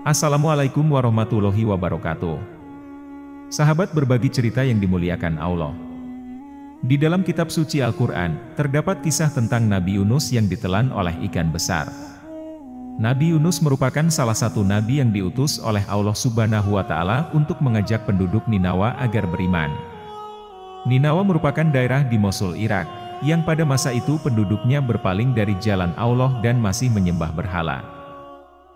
Assalamualaikum warahmatullahi wabarakatuh. Sahabat berbagi cerita yang dimuliakan Allah. Di dalam kitab suci Al-Quran, terdapat kisah tentang Nabi Yunus yang ditelan oleh ikan besar. Nabi Yunus merupakan salah satu nabi yang diutus oleh Allah Subhanahu wa Ta'ala untuk mengajak penduduk Ninawa agar beriman. Ninawa merupakan daerah di Mosul, Irak, yang pada masa itu penduduknya berpaling dari jalan Allah dan masih menyembah berhala.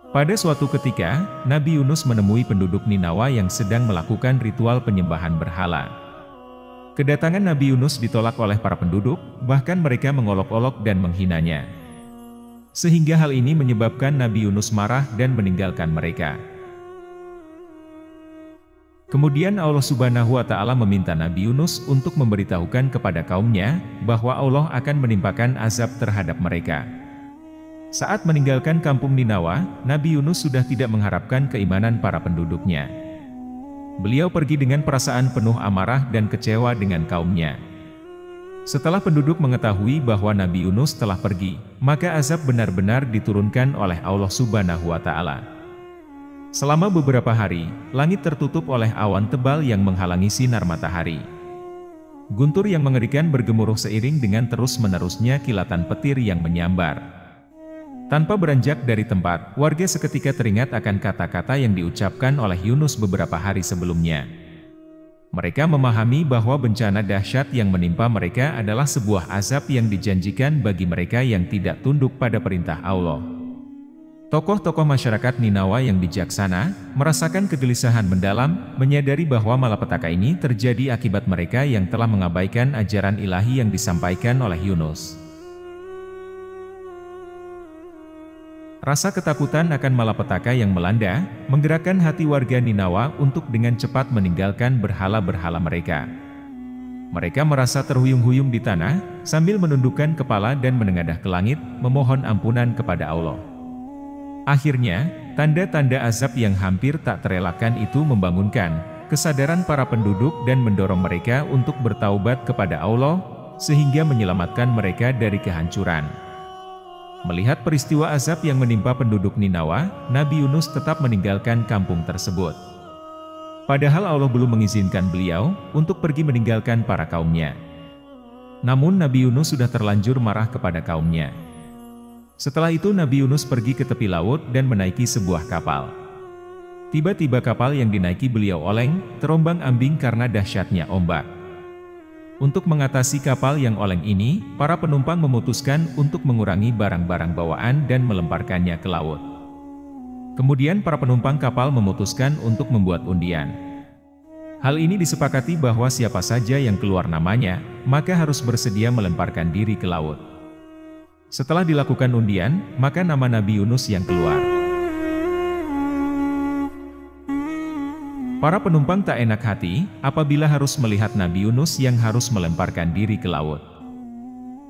Pada suatu ketika, Nabi Yunus menemui penduduk Ninawa yang sedang melakukan ritual penyembahan berhala. Kedatangan Nabi Yunus ditolak oleh para penduduk, bahkan mereka mengolok-olok dan menghinanya. Sehingga hal ini menyebabkan Nabi Yunus marah dan meninggalkan mereka. Kemudian Allah Subhanahu wa Ta'ala meminta Nabi Yunus untuk memberitahukan kepada kaumnya bahwa Allah akan menimpakan azab terhadap mereka. Saat meninggalkan kampung Ninawa, Nabi Yunus sudah tidak mengharapkan keimanan para penduduknya. Beliau pergi dengan perasaan penuh amarah dan kecewa dengan kaumnya. Setelah penduduk mengetahui bahwa Nabi Yunus telah pergi, maka azab benar-benar diturunkan oleh Allah Subhanahu wa Ta'ala. Selama beberapa hari, langit tertutup oleh awan tebal yang menghalangi sinar matahari. Guntur yang mengerikan bergemuruh seiring dengan terus-menerusnya kilatan petir yang menyambar. Tanpa beranjak dari tempat, warga seketika teringat akan kata-kata yang diucapkan oleh Yunus beberapa hari sebelumnya. Mereka memahami bahwa bencana dahsyat yang menimpa mereka adalah sebuah azab yang dijanjikan bagi mereka yang tidak tunduk pada perintah Allah. Tokoh-tokoh masyarakat Ninawa yang bijaksana, merasakan kegelisahan mendalam, menyadari bahwa malapetaka ini terjadi akibat mereka yang telah mengabaikan ajaran ilahi yang disampaikan oleh Yunus. Rasa ketakutan akan malapetaka yang melanda, menggerakkan hati warga Ninawa untuk dengan cepat meninggalkan berhala-berhala mereka. Mereka merasa terhuyung-huyung di tanah, sambil menundukkan kepala dan menengadah ke langit, memohon ampunan kepada Allah. Akhirnya, tanda-tanda azab yang hampir tak terelakkan itu membangunkan kesadaran para penduduk dan mendorong mereka untuk bertaubat kepada Allah, sehingga menyelamatkan mereka dari kehancuran. Melihat peristiwa azab yang menimpa penduduk Ninawa, Nabi Yunus tetap meninggalkan kampung tersebut. Padahal Allah belum mengizinkan beliau untuk pergi meninggalkan para kaumnya. Namun Nabi Yunus sudah terlanjur marah kepada kaumnya. Setelah itu Nabi Yunus pergi ke tepi laut dan menaiki sebuah kapal. Tiba-tiba kapal yang dinaiki beliau oleng, terombang-ambing karena dahsyatnya ombak. Untuk mengatasi kapal yang oleng ini, para penumpang memutuskan untuk mengurangi barang-barang bawaan dan melemparkannya ke laut. Kemudian para penumpang kapal memutuskan untuk membuat undian. Hal ini disepakati bahwa siapa saja yang keluar namanya, maka harus bersedia melemparkan diri ke laut. Setelah dilakukan undian, maka nama Nabi Yunus yang keluar. Para penumpang tak enak hati apabila harus melihat Nabi Yunus yang harus melemparkan diri ke laut.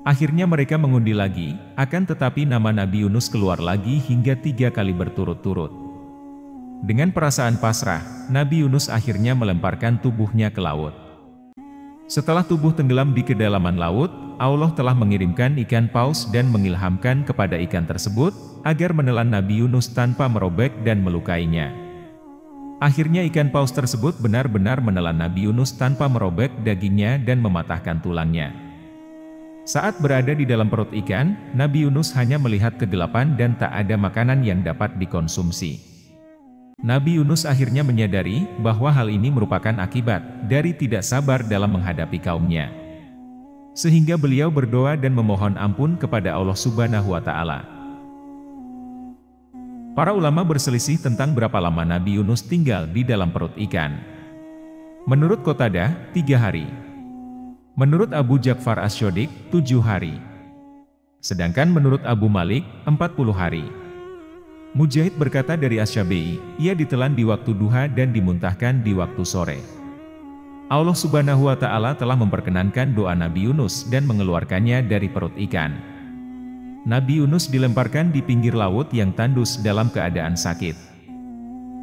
Akhirnya mereka mengundi lagi, akan tetapi nama Nabi Yunus keluar lagi hingga 3 kali berturut-turut. Dengan perasaan pasrah, Nabi Yunus akhirnya melemparkan tubuhnya ke laut. Setelah tubuh tenggelam di kedalaman laut, Allah telah mengirimkan ikan paus dan mengilhamkan kepada ikan tersebut, agar menelan Nabi Yunus tanpa merobek dan melukainya. Akhirnya ikan paus tersebut benar-benar menelan Nabi Yunus tanpa merobek dagingnya dan mematahkan tulangnya. Saat berada di dalam perut ikan, Nabi Yunus hanya melihat kegelapan dan tak ada makanan yang dapat dikonsumsi. Nabi Yunus akhirnya menyadari bahwa hal ini merupakan akibat dari tidak sabar dalam menghadapi kaumnya. Sehingga beliau berdoa dan memohon ampun kepada Allah Subhanahu wa Ta'ala. Para ulama berselisih tentang berapa lama Nabi Yunus tinggal di dalam perut ikan. Menurut Qatadah, 3 hari. Menurut Abu Ja'far Asy-Syadiq, 7 hari. Sedangkan menurut Abu Malik, 40 hari. Mujahid berkata dari Asy-Syafi'i, ia ditelan di waktu duha dan dimuntahkan di waktu sore. Allah Subhanahu wa Ta'ala telah memperkenankan doa Nabi Yunus dan mengeluarkannya dari perut ikan. Nabi Yunus dilemparkan di pinggir laut yang tandus dalam keadaan sakit.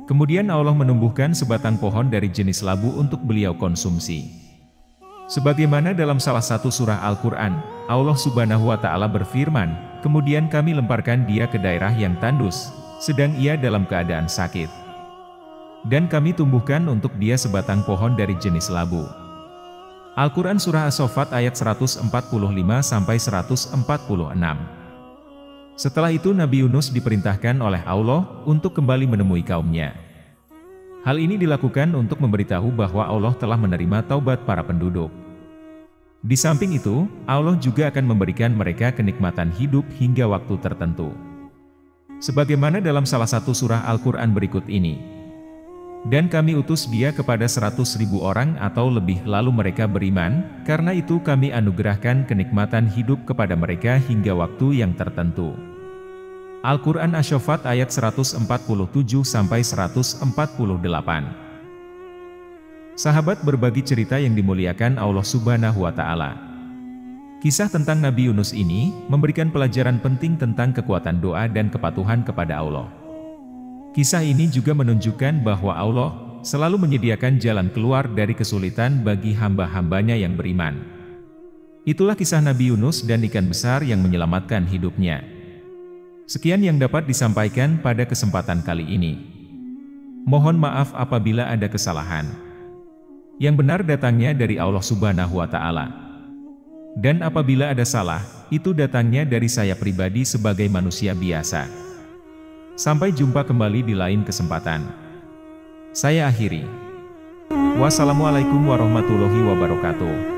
Kemudian Allah menumbuhkan sebatang pohon dari jenis labu untuk beliau konsumsi. Sebagaimana dalam salah satu surah Al-Quran, Allah Subhanahu wa Ta'ala berfirman, kemudian kami lemparkan dia ke daerah yang tandus, sedang ia dalam keadaan sakit. Dan kami tumbuhkan untuk dia sebatang pohon dari jenis labu. Al-Quran Surah As-Saffat ayat 145-146. Setelah itu Nabi Yunus diperintahkan oleh Allah untuk kembali menemui kaumnya. Hal ini dilakukan untuk memberitahu bahwa Allah telah menerima taubat para penduduk. Di samping itu, Allah juga akan memberikan mereka kenikmatan hidup hingga waktu tertentu. Sebagaimana dalam salah satu surah Al-Quran berikut ini. Dan kami utus dia kepada 100.000 orang atau lebih lalu mereka beriman, karena itu kami anugerahkan kenikmatan hidup kepada mereka hingga waktu yang tertentu. Al-Quran Asy-Syaffat ayat 147-148. Sahabat berbagi cerita yang dimuliakan Allah Subhanahu wa Ta'ala. Kisah tentang Nabi Yunus ini memberikan pelajaran penting tentang kekuatan doa dan kepatuhan kepada Allah. Kisah ini juga menunjukkan bahwa Allah selalu menyediakan jalan keluar dari kesulitan bagi hamba-hambanya yang beriman. Itulah kisah Nabi Yunus dan ikan besar yang menyelamatkan hidupnya. Sekian yang dapat disampaikan pada kesempatan kali ini. Mohon maaf apabila ada kesalahan. Yang benar datangnya dari Allah Subhanahu wa Ta'ala. Dan apabila ada salah, itu datangnya dari saya pribadi sebagai manusia biasa. Sampai jumpa kembali di lain kesempatan. Saya akhiri. Wassalamualaikum warahmatullahi wabarakatuh.